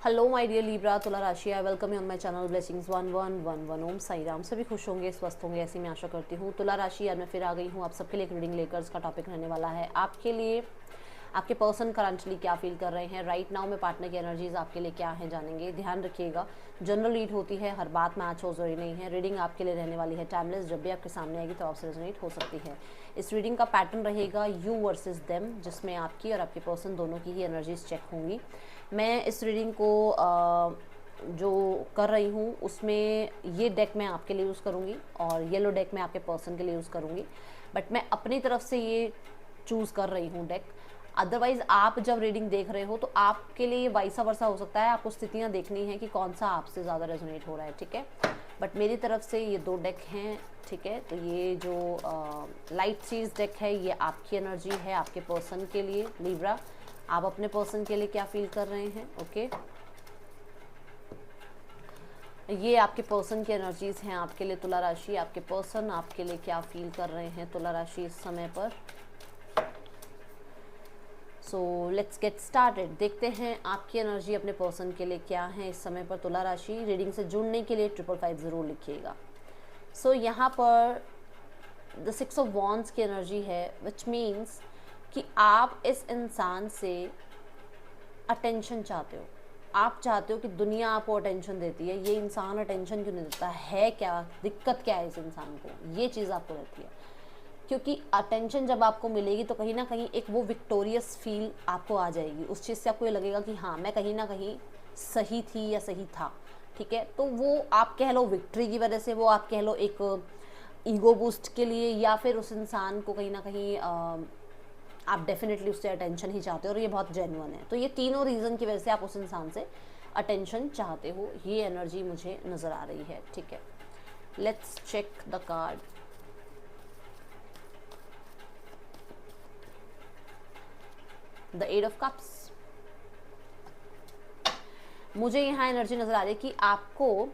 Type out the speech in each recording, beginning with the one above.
Hello my dear Libra तुला राशि, I welcome you on my channel blessings 1111 ओम साई राम। सभी खुश होंगे, स्वस्थ होंगे, ऐसी मैं आशा करती हूँ। तुला राशि आज मैं फिर आ गई हूँ आप सबके लिए एक रीडिंग लेकर। इसका टॉपिक रहने वाला है आपके लिए आपके पर्सन करंटली क्या फील कर रहे हैं राइट नाउ में। पार्टनर की एनर्जीज आपके लिए क्या है जानेंगे। ध्यान रखिएगा, जनरल रीड होती है, हर बात मैच हो जरूरी नहीं है। रीडिंग आपके लिए रहने वाली है टाइमलेस, जब भी आपके सामने आएगी तो आपसे रेजोनेट हो सकती है। इस रीडिंग का पैटर्न रहेगा यू वर्सेस देम, जिसमें आपकी और आपके पर्सन दोनों की ही एनर्जीज चेक होंगी। मैं इस रीडिंग को जो कर रही हूँ उसमें ये डेक मैं आपके लिए यूज़ करूँगी और येलो डेक मैं आपके पर्सन के लिए यूज़ करूँगी। बट मैं अपनी तरफ से ये चूज़ कर रही हूँ डेक। अदरवाइज़ आप जब रीडिंग देख रहे हो तो आपके लिए वाइसा वर्सा हो सकता है। आपको स्थितियाँ देखनी है कि कौन सा आपसे ज़्यादा रेजोनेट हो रहा है, ठीक है। बट मेरी तरफ से ये दो डेक हैं, ठीक है। तो ये जो लाइट सीज डेक है ये आपकी एनर्जी है आपके पर्सन के लिए लीब्रा। आप अपने पर्सन के लिए क्या फील कर रहे हैं, ओके। ये आपके पर्सन की एनर्जीज हैं आपके लिए तुला राशि। आपके पर्सन आपके लिए क्या फील कर रहे हैं तुला राशि इस समय पर। So let's get started. देखते हैं आपकी एनर्जी अपने पर्सन के लिए क्या है इस समय पर तुला राशि। रीडिंग से जुड़ने के लिए 555 ज़रूर लिखिएगा। सो यहाँ पर द 6 ऑफ वॉन्ड्स की एनर्जी है, विच मीन्स कि आप इस इंसान से अटेंशन चाहते हो। आप चाहते हो कि दुनिया आपको अटेंशन देती है, ये इंसान अटेंशन क्यों नहीं देता है, क्या दिक्कत क्या है इस इंसान को, ये चीज़ आपको रहती है। क्योंकि अटेंशन जब आपको मिलेगी तो कहीं ना कहीं एक वो विक्टोरियस फील आपको आ जाएगी। उस चीज़ से आपको ये लगेगा कि हाँ मैं कहीं ना कहीं सही थी या सही था, ठीक है। तो वो आप कह लो विक्ट्री की वजह से, वो आप कह लो एक ईगो बूस्ट के लिए, या फिर उस इंसान को कहीं ना कहीं आप डेफिनेटली उससे अटेंशन ही चाहते हो और ये बहुत जेन्युइन है। तो ये तीनों रीज़न की वजह से आप उस इंसान से अटेंशन चाहते हो, ये एनर्जी मुझे नज़र आ रही है, ठीक है। Let's check the card. The 8 of cups. मुझे यहाँ एनर्जी नज़र आ रही है कि आपको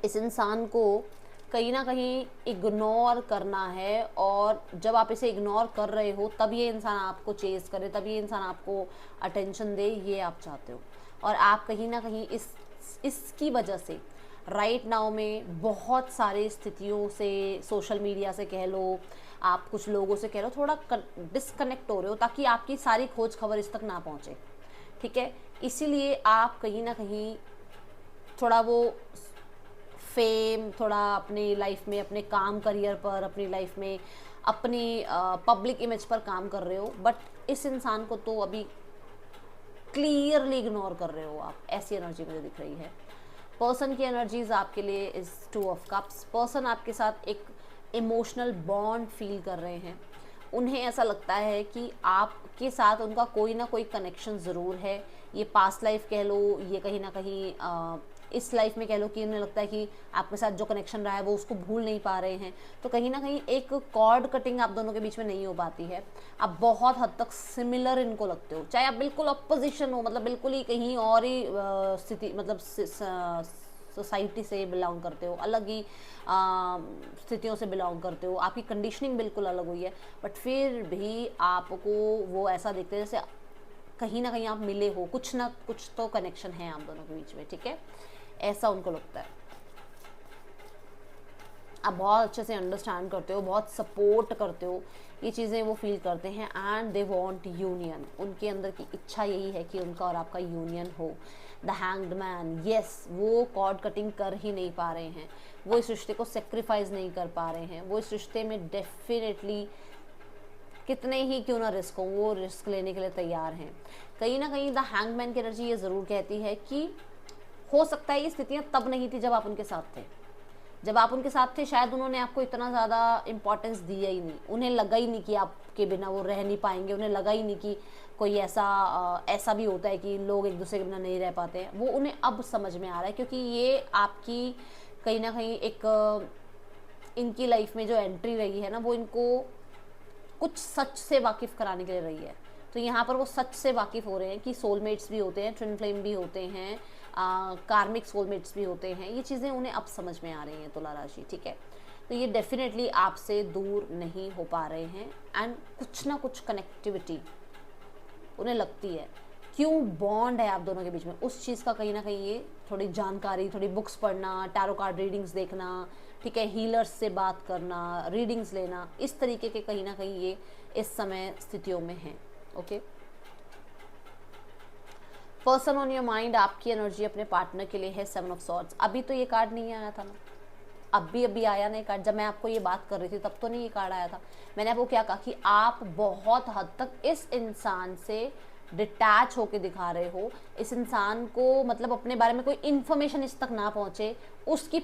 इस इंसान को कहीं ना कहीं इग्नोर करना है, और जब आप इसे इग्नोर कर रहे हो तब ये इंसान आपको चेस करे, तब ये इंसान आपको अटेंशन दे, ये आप चाहते हो। और आप कहीं ना कहीं इसकी वजह से राइट नाउ में बहुत सारी स्थितियों से, सोशल मीडिया से कह लो, आप कुछ लोगों से कह लो, थोड़ा डिस्कनेक्ट हो रहे हो ताकि आपकी सारी खोज खबर इस तक ना पहुँचे, ठीक है। इसीलिए आप कहीं ना कहीं थोड़ा वो फेम, थोड़ा अपनी लाइफ में, अपने काम करियर पर, अपनी लाइफ में, अपनी पब्लिक इमेज पर काम कर रहे हो। बट इस इंसान को तो अभी क्लियरली इग्नोर कर रहे हो आप, ऐसी एनर्जी मुझे दिख रही है। पर्सन की एनर्जीज आपके लिए इस 2 ऑफ कप्स। पर्सन आपके साथ एक इमोशनल बॉन्ड फील कर रहे हैं। उन्हें ऐसा लगता है कि आपके साथ उनका कोई ना कोई कनेक्शन ज़रूर है। ये पास्ट लाइफ कह लो, ये कहीं ना कहीं इस लाइफ में कह लो, कि उन्हें लगता है कि आपके साथ जो कनेक्शन रहा है वो उसको भूल नहीं पा रहे हैं। तो कहीं ना कहीं एक कॉर्ड कटिंग आप दोनों के बीच में नहीं हो पाती है। आप बहुत हद तक सिमिलर इनको लगते हो, चाहे आप बिल्कुल अपोजिशन हो, मतलब बिल्कुल ही कहीं और ही स्थिति, मतलब सोसाइटी से बिलोंग करते हो, अलग ही स्थितियों से बिलोंग करते हो, आपकी कंडीशनिंग बिल्कुल अलग हुई है। बट फिर भी आपको वो ऐसा देखते हैं जैसे कहीं ना कहीं आप मिले हो, कुछ ना कुछ तो कनेक्शन है आप दोनों के बीच में, ठीक है। ऐसा उनको लगता है। आप बहुत अच्छे से अंडरस्टैंड करते हो, बहुत सपोर्ट करते हो, ये चीज़ें वो फील करते हैं। And they want union. उनके अंदर की इच्छा यही है कि उनका और आपका यूनियन हो। द हैंग्ड मैन, यस, वो कॉर्ड कटिंग कर ही नहीं पा रहे हैं, वो इस रिश्ते को सेक्रीफाइस नहीं कर पा रहे हैं। वो इस रिश्ते में डेफिनेटली कितने ही क्यों ना रिस्क हो, वो रिस्क लेने के लिए तैयार हैं। कहीं ना कहीं द हैंगमैन की एनर्जी ये ज़रूर कहती है कि हो सकता है ये स्थितियाँ तब नहीं थी जब आप उनके साथ थे। जब आप उनके साथ थे शायद उन्होंने आपको इतना ज़्यादा इम्पोर्टेंस दिया ही नहीं, उन्हें लगा ही नहीं कि आपके बिना वो रह नहीं पाएंगे, उन्हें लगा ही नहीं कि कोई ऐसा भी होता है कि लोग एक दूसरे के बिना नहीं रह पाते हैं। वो उन्हें अब समझ में आ रहा है, क्योंकि ये आपकी कहीं ना कहीं एक इनकी लाइफ में जो एंट्री रही है ना, वो इनको कुछ सच से वाकिफ़ कराने के लिए रही है। तो यहाँ पर वो सच से वाकिफ़ हो रहे हैं कि सोलमेट्स भी होते हैं, ट्विन फ्लेम भी होते हैं, कार्मिक सोलमेट्स भी होते हैं। ये चीज़ें उन्हें अब समझ में आ रही हैं तुला राशि, ठीक है। तो ये डेफिनेटली आपसे दूर नहीं हो पा रहे हैं। एंड कुछ ना कुछ कनेक्टिविटी उन्हें लगती है क्यों बॉन्ड है आप दोनों के बीच में, उस चीज़ का कहीं ना कहीं ये थोड़ी जानकारी, थोड़ी बुक्स पढ़ना, टैरो कार्ड रीडिंग्स देखना, ठीक है, हीलर्स से बात करना, रीडिंग्स लेना, इस तरीके के कहीं ना कहीं ये इस समय स्थितियों में है। Okay, person on your mind, आपकी एनर्जी अपने पार्टनर के लिए है 7 ऑफ सॉर्ड्स। अभी तो ये कार्ड नहीं आया था ना, अभी आया नहीं कार्ड, जब मैं आपको ये बात कर रही थी तब तो नहीं ये कार्ड आया था। मैंने आपको क्या कहा कि आप बहुत हद तक इस इंसान से डिटैच होके दिखा रहे हो, इस इंसान को मतलब अपने बारे में कोई इन्फॉर्मेशन इस तक ना पहुंचे, उसकी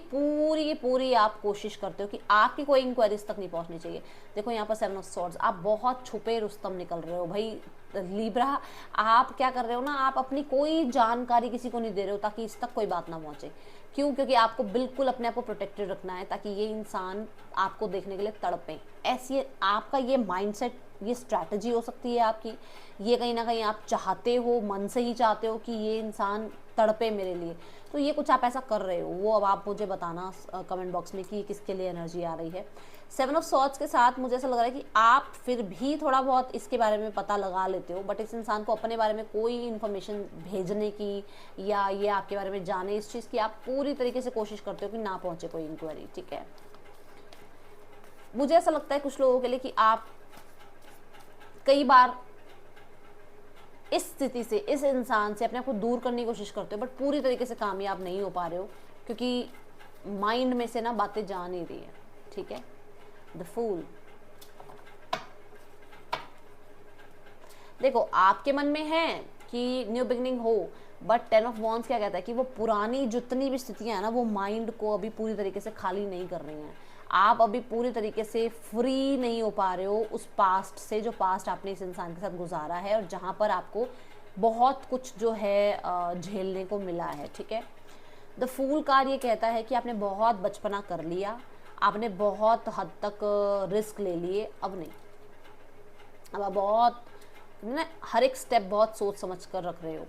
पूरी आप कोशिश करते हो कि आपकी कोई इंक्वायरीज तक नहीं पहुंचनी चाहिए। देखो यहाँ पर 7 ऑफ सॉर्ड्स, आप बहुत छुपे रुस्तम निकल रहे हो भाई लिब्रा। आप क्या कर रहे हो ना, आप अपनी कोई जानकारी किसी को नहीं दे रहे हो ताकि इस तक कोई बात ना पहुंचे। क्यों? क्योंकि आपको बिल्कुल अपने आप को प्रोटेक्टेड रखना है ताकि ये इंसान आपको देखने के लिए तड़पे। ऐसी आपका ये माइंडसेट, ये स्ट्रैटेजी हो सकती है आपकी, ये कहीं ना कहीं आप चाहते हो, मन से ही चाहते हो कि ये इंसान तड़पे मेरे लिए, तो ये कुछ आप ऐसा कर रहे हो। वो अब आप मुझे बताना कमेंट बॉक्स में कि किसके लिए एनर्जी आ रही है। 7 ऑफ सॉर्ड्स के साथ मुझे ऐसा लग रहा है कि आप फिर भी थोड़ा बहुत इसके बारे में पता लगा लेते हो, बट इस इंसान को अपने बारे में कोई इन्फॉर्मेशन भेजने की या ये आपके बारे में जाने, इस चीज़ की आप पूरी तरीके से कोशिश करते हो कि ना पहुंचे कोई इंक्वायरी। ठीक है, मुझे ऐसा लगता है कुछ लोगों के लिए कि आप कई बार इस स्थिति से, इस इंसान से अपने आप को दूर करने की कोशिश करते हो, बट पूरी तरीके से कामयाब नहीं हो पा रहे हो क्योंकि माइंड में से ना बातें जा नहीं रही है। ठीक है, द फूल, देखो आपके मन में है कि न्यू बिगनिंग हो, बट 10 ऑफ वॉन्ड्स क्या कहता है कि वो पुरानी जितनी भी स्थितियां हैं ना, वो माइंड को अभी पूरी तरीके से खाली नहीं कर रही हैं। आप अभी पूरी तरीके से फ्री नहीं हो पा रहे हो उस पास्ट से, जो पास्ट आपने इस इंसान के साथ गुजारा है और जहाँ पर आपको बहुत कुछ जो है झेलने को मिला है। ठीक है, द फूल कार्ड ये कहता है कि आपने बहुत बचपना कर लिया, आपने बहुत हद तक रिस्क ले लिए, अब नहीं, अब आप बहुत ना हर एक स्टेप बहुत सोच समझ कर रख रहे हो।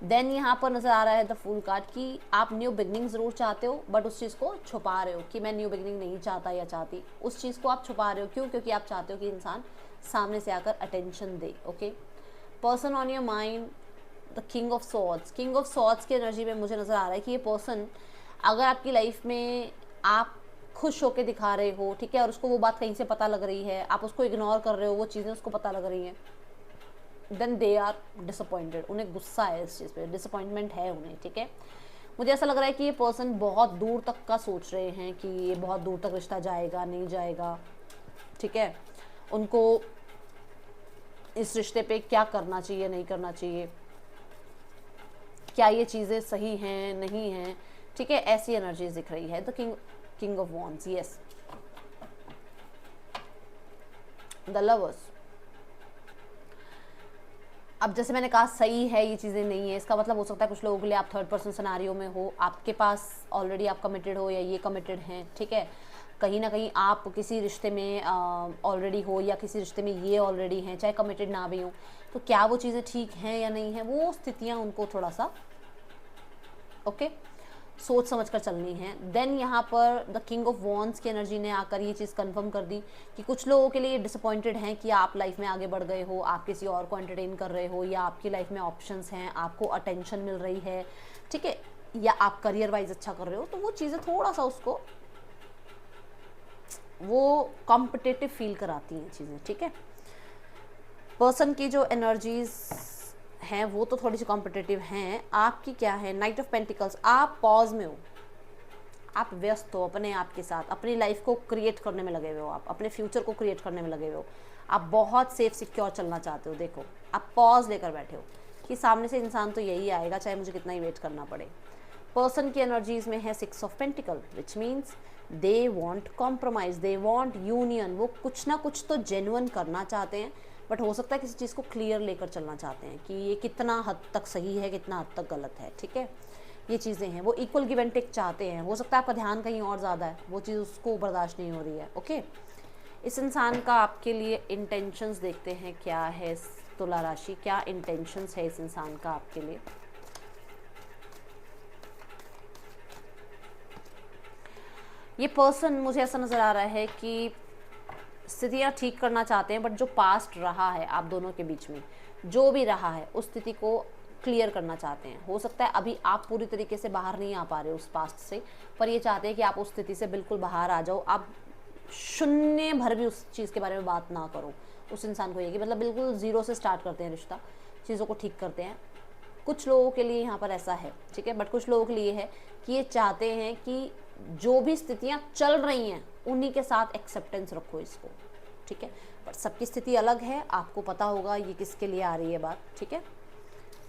देन यहाँ पर नज़र आ रहा है द फूल कार्ड कि आप न्यू बिगनिंग ज़रूर चाहते हो, बट उस चीज़ को छुपा रहे हो कि मैं न्यू बिगनिंग नहीं चाहता या चाहती, उस चीज़ को आप छुपा रहे हो। क्यों? क्योंकि आप चाहते हो कि इंसान सामने से आकर attention they. Okay, person on your mind, the king of swords. King of swords की एनर्जी में मुझे नज़र आ रहा है कि ये पर्सन अगर आपकी लाइफ में आप खुश होकर दिखा रहे हो, ठीक है, और उसको वो बात कहीं से पता लग रही है, आप उसको इग्नोर कर रहे हो, वो चीज़ें उसको पता लग रही हैं, देन दे आर डिसअपॉइंटेड, उन्हें गुस्सा है इस चीज़ पे, डिसअपॉइंटमेंट है उन्हें। ठीक है, मुझे ऐसा लग रहा है कि ये पर्सन बहुत दूर तक का सोच रहे हैं कि ये बहुत दूर तक रिश्ता जाएगा नहीं जाएगा। ठीक है, उनको इस रिश्ते पे क्या करना चाहिए नहीं करना चाहिए, क्या ये चीज़ें सही हैं नहीं हैं। ठीक है, ऐसी एनर्जीज दिख रही है। The king of wands, yes, the lovers. अब जैसे मैंने कहा सही है ये चीज़ें नहीं है, इसका मतलब हो सकता है कुछ लोगों के लिए आप थर्ड पर्सन सिनेरियो में हो, आपके पास ऑलरेडी आप कमिटेड हो या ये कमिटेड हैं। ठीक है, कहीं ना कहीं आप किसी रिश्ते में ऑलरेडी हो या किसी रिश्ते में ये ऑलरेडी हैं, चाहे कमिटेड ना भी हो, तो क्या वो चीज़ें ठीक हैं या नहीं है, वो स्थितियाँ उनको थोड़ा सा ओके सोच समझ कर चलनी है। देन यहाँ पर द किंग ऑफ वॉन्ड्स की एनर्जी ने आकर ये चीज़ कंफर्म कर दी कि कुछ लोगों के लिए डिसअपॉइंटेड हैं कि आप लाइफ में आगे बढ़ गए हो, आप किसी और को एंटरटेन कर रहे हो, या आपकी लाइफ में ऑप्शंस हैं, आपको अटेंशन मिल रही है, ठीक है, या आप करियर वाइज अच्छा कर रहे हो, तो वो चीज़ें थोड़ा सा उसको वो कॉम्पिटिटिव फील कराती हैं चीज़ें। ठीक है, पर्सन की जो एनर्जीज हैं वो तो थोड़ी सी कॉम्पिटिटिव हैं। आपकी क्या है? Night of pentacles. आप पॉज में हो, आप व्यस्त हो अपने आप के साथ, अपनी लाइफ को क्रिएट करने में लगे हुए हो, आप अपने फ्यूचर को क्रिएट करने में लगे हुए हो, आप बहुत सेफ सिक्योर चलना चाहते हो। देखो आप पॉज लेकर बैठे हो कि सामने से इंसान तो यही आएगा चाहे मुझे कितना ही वेट करना पड़े। पर्सन की एनर्जीज में है 6 of pentacle, which means they want compromise, they want union. वो कुछ ना कुछ तो जेन्युइन करना चाहते हैं, बट हो सकता है किसी चीज़ को क्लियर लेकर चलना चाहते हैं कि ये कितना हद तक सही है, कितना हद तक गलत है। ठीक है, ये चीज़ें हैं, वो इक्वल गिव एंड टेक चाहते हैं। हो सकता है आपका ध्यान कहीं और ज़्यादा है, वो चीज़ उसको बर्दाश्त नहीं हो रही है। ओके, इस इंसान का आपके लिए इंटेंशंस देखते हैं क्या है। तुला राशि, क्या इंटेंशंस है इस इंसान का आपके लिए? ये पर्सन मुझे ऐसा नज़र आ रहा है कि स्थितियाँ ठीक करना चाहते हैं, बट जो पास्ट रहा है आप दोनों के बीच में, जो भी रहा है उस स्थिति को क्लियर करना चाहते हैं। हो सकता है अभी आप पूरी तरीके से बाहर नहीं आ पा रहे हो उस पास्ट से, पर ये चाहते हैं कि आप उस स्थिति से बिल्कुल बाहर आ जाओ, आप शून्य भर भी उस चीज़ के बारे में बात ना करो उस इंसान को, ये कि मतलब बिल्कुल ज़ीरो से स्टार्ट करते हैं रिश्ता, चीज़ों को ठीक करते हैं। कुछ लोगों के लिए यहाँ पर ऐसा है, ठीक है, बट कुछ लोगों के लिए है कि ये चाहते हैं कि जो भी स्थितियाँ चल रही हैं उन्हीं के साथ एक्सेप्टेंस रखो इसको, ठीक है, बट सबकी स्थिति अलग है, आपको पता होगा ये किसके लिए आ रही है बात, ठीक है।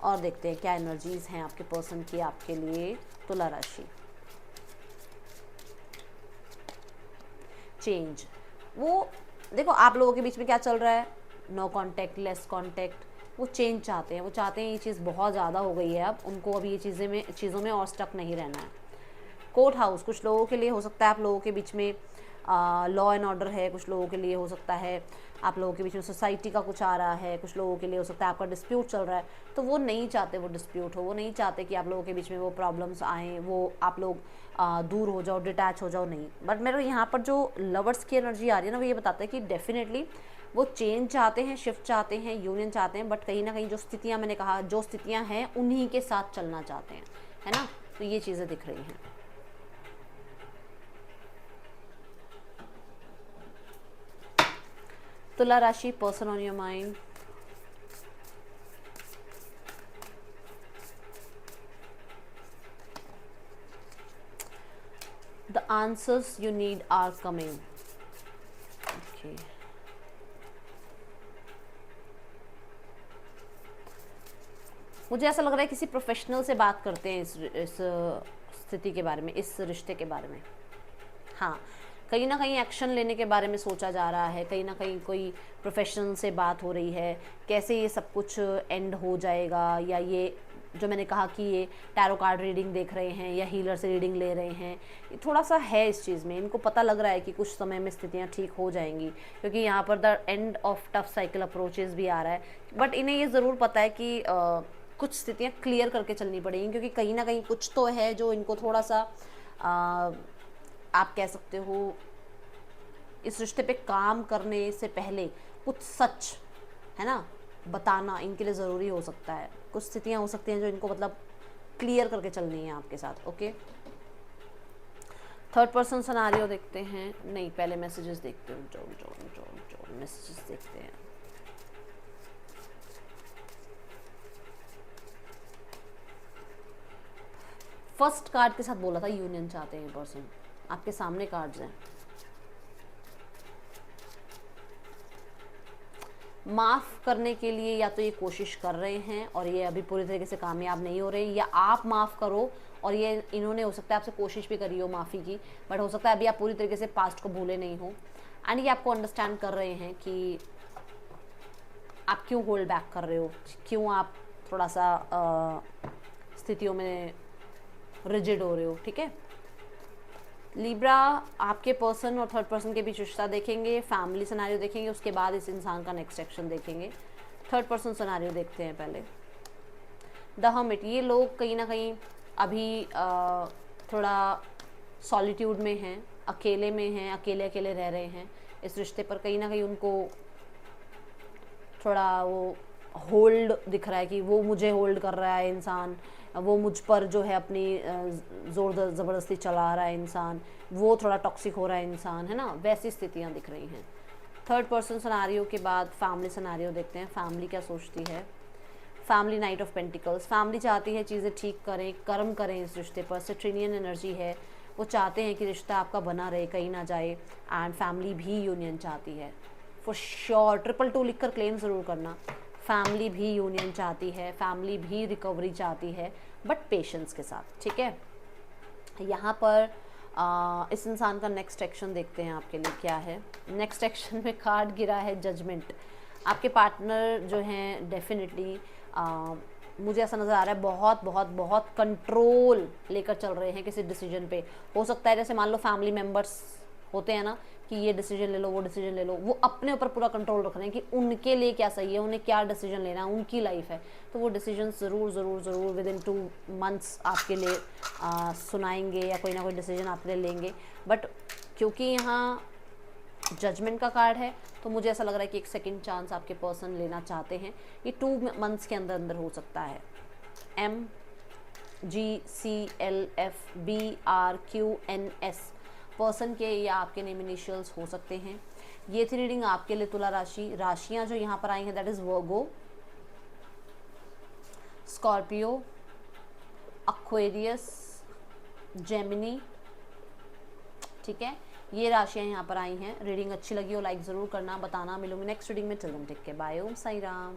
और देखते हैं क्या एनर्जीज हैं आपके पर्सन की आपके लिए। तुला राशि, चेंज, वो देखो आप लोगों के बीच में क्या चल रहा है, नो कांटेक्ट, लेस कांटेक्ट, वो चेंज चाहते हैं, वो चाहते हैं ये चीज़ बहुत ज़्यादा हो गई है, अब उनको अभी ये चीज़ों में और स्टक नहीं रहना है। कोर्ट हाउस, कुछ लोगों के लिए हो सकता है आप लोगों के बीच में लॉ एंड ऑर्डर है, कुछ लोगों के लिए हो सकता है आप लोगों के बीच में सोसाइटी का कुछ आ रहा है, कुछ लोगों के लिए हो सकता है आपका डिस्प्यूट चल रहा है, तो वो नहीं चाहते वो डिस्प्यूट हो, वो नहीं चाहते कि आप लोगों के बीच में वो प्रॉब्लम्स आएँ, वो आप लोग दूर हो जाओ, डिटैच हो जाओ, नहीं। बट मेरे यहाँ पर जो लवर्स की एनर्जी आ रही है ना, वो ये बताता है कि डेफिनेटली वो चेंज चाहते हैं, शिफ्ट चाहते हैं, यूनियन चाहते हैं, बट कहीं ना कहीं जो स्थितियाँ मैंने कहा, जो स्थितियाँ हैं उन्हीं के साथ चलना चाहते हैं, है ना, तो ये चीज़ें दिख रही हैं। तुला राशि, person on your mind, the answers you need are coming. Okay. मुझे ऐसा लग रहा है किसी प्रोफेशनल से बात करते हैं इस स्थिति के बारे में, इस रिश्ते के बारे में। हाँ, कहीं ना कहीं एक्शन लेने के बारे में सोचा जा रहा है, कहीं ना कहीं कोई प्रोफेशनल से बात हो रही है, कैसे ये सब कुछ एंड हो जाएगा, या ये जो मैंने कहा कि ये टैरो कार्ड रीडिंग देख रहे हैं या हीलर से रीडिंग ले रहे हैं, ये थोड़ा सा है इस चीज़ में, इनको पता लग रहा है कि कुछ समय में स्थितियाँ ठीक हो जाएंगी, क्योंकि यहाँ पर the end of tough cycle approaches भी आ रहा है। बट इन्हें ये ज़रूर पता है कि कुछ स्थितियाँ क्लियर करके चलनी पड़ेंगी, क्योंकि कहीं ना कहीं कुछ तो है जो इनको थोड़ा सा आप कह सकते हो इस रिश्ते पे काम करने से पहले कुछ सच, है ना, बताना इनके लिए ज़रूरी हो सकता है। कुछ स्थितियाँ हो सकती हैं जो इनको मतलब क्लियर करके चलनी है आपके साथ। ओके, थर्ड पर्सन सिनेरियो देखते हैं, नहीं पहले मैसेजेस देखते हैं, जो मैसेजेस देखते हैं। फर्स्ट कार्ड के साथ बोला था यूनियन चाहते हैं पर्सन, आपके सामने कार्ड्स हैं। माफ़ करने के लिए या तो ये कोशिश कर रहे हैं और ये अभी पूरी तरीके से कामयाब नहीं हो रहे, या आप माफ़ करो और ये इन्होंने हो सकता है आपसे कोशिश भी करी हो माफ़ी की, बट हो सकता है अभी आप पूरी तरीके से पास्ट को भूले नहीं हो, एंड ये आपको अंडरस्टैंड कर रहे हैं कि आप क्यों होल्ड बैक कर रहे हो, क्यों आप थोड़ा सा स्थितियों में रिजिड हो रहे हो। ठीक है, लिब्रा, आपके पर्सन और थर्ड पर्सन के बीच रिश्ता देखेंगे, फैमिली सिनेरियो देखेंगे, उसके बाद इस इंसान का नेक्स्ट एक्शन देखेंगे। थर्ड पर्सन सिनेरियो देखते हैं पहले। द हर्मिट, ये लोग कहीं ना कहीं अभी थोड़ा सॉलिट्यूड में हैं, अकेले में हैं, अकेले अकेले रह रहे हैं इस रिश्ते पर। कहीं ना कहीं उनको थोड़ा वो होल्ड दिख रहा है कि वो मुझे होल्ड कर रहा है इंसान, वो मुझ पर जो है अपनी ज़ोर ज़बरदस्ती चला रहा है इंसान, वो थोड़ा टॉक्सिक हो रहा है इंसान, है ना, वैसी स्थितियाँ दिख रही हैं। थर्ड पर्सन सिनेरियो के बाद फैमिली सिनेरियो देखते हैं, फैमिली क्या सोचती है। Family, night of pentacles, family चाहती है चीज़ें ठीक करें, कर्म करें इस रिश्ते पर। सिट्रेनियन एनर्जी है, वो चाहते हैं कि रिश्ता आपका बना रहे, कहीं ना जाए, एंड फैमिली भी यूनियन चाहती है फॉर श्योर। 222 लिख कर क्लेम ज़रूर करना। फैमिली भी यूनियन चाहती है, फैमिली भी रिकवरी चाहती है, बट पेशेंस के साथ। ठीक है, यहाँ पर इस इंसान का नेक्स्ट एक्शन देखते हैं आपके लिए क्या है। नेक्स्ट एक्शन में कार्ड गिरा है जजमेंट। आपके पार्टनर जो हैं डेफिनेटली मुझे ऐसा नज़र आ रहा है बहुत बहुत बहुत कंट्रोल लेकर चल रहे हैं किसी डिसीजन पे। हो सकता है जैसे मान लो फैमिली मेम्बर्स होते हैं ना कि ये डिसीजन ले लो, वो डिसीजन ले लो, वो अपने ऊपर पूरा कंट्रोल रख रहे हैं कि उनके लिए क्या सही है, उन्हें क्या डिसीजन लेना है, उनकी लाइफ है, तो वो डिसीजन ज़रूर ज़रूर ज़रूर विद इन 2 मंथ्स आपके लिए सुनाएंगे या कोई ना कोई डिसीजन आपके लिए लेंगे। बट क्योंकि यहाँ जजमेंट का कार्ड है तो मुझे ऐसा लग रहा है कि एक सेकंड चांस आपके पर्सन लेना चाहते हैं। ये 2 मंथ्स के अंदर अंदर हो सकता है। MGCLFBRQNS पर्सन के या आपके नेम इनिशियल्स हो सकते हैं। ये थी रीडिंग आपके लिए तुला राशि। राशियां जो यहाँ पर आई हैं that is Virgo, Scorpio, Aquarius, Gemini. ठीक है, ये राशियां यहाँ पर आई हैं। रीडिंग अच्छी लगी हो लाइक ज़रूर करना, बताना। मिलूंगी नेक्स्ट रीडिंग में। Till then take care, bye, Om Sai Ram.